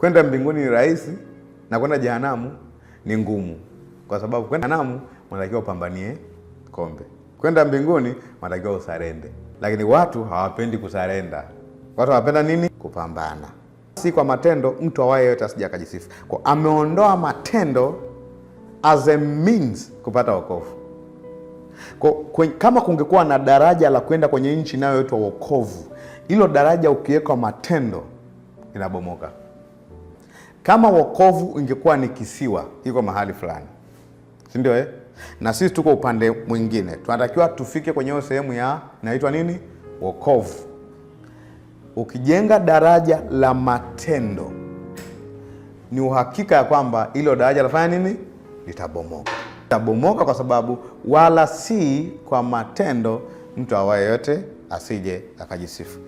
Kwenda mbinguni ni rahisi na kwenda jehanamu ni ngumu. Kwa sababu kwenda jehanamu unatakiwa upambanie kombe. Kwenda mbinguni unatakiwa usarende. Lakini watu hawapendi kusarenda. Watu wanapenda nini? Kupambana. Si kwa matendo mtu awaye yote asije akajisifu. Kwa ameondoa matendo as a means kupata wokovu. Kwa kama kungekuwa na daraja la kwenda kwenye nchi inayoitwa wokovu, hilo daraja ukiweka matendo inabomoka. Kama wokovu ingekuwa ni kisiwa iko mahali fulani, si ndio na sisi tuko upande mwingine, tunatakiwa tufike kwenye hiyo sehemu ya inaitwa nini? Wokovu. Ukijenga daraja la matendo, ni uhakika ya kwamba hilo daraja lafanya nini? Litabomoka. Litabomoka kwa sababu wala si kwa matendo mtu awaye yote asije akajisifu.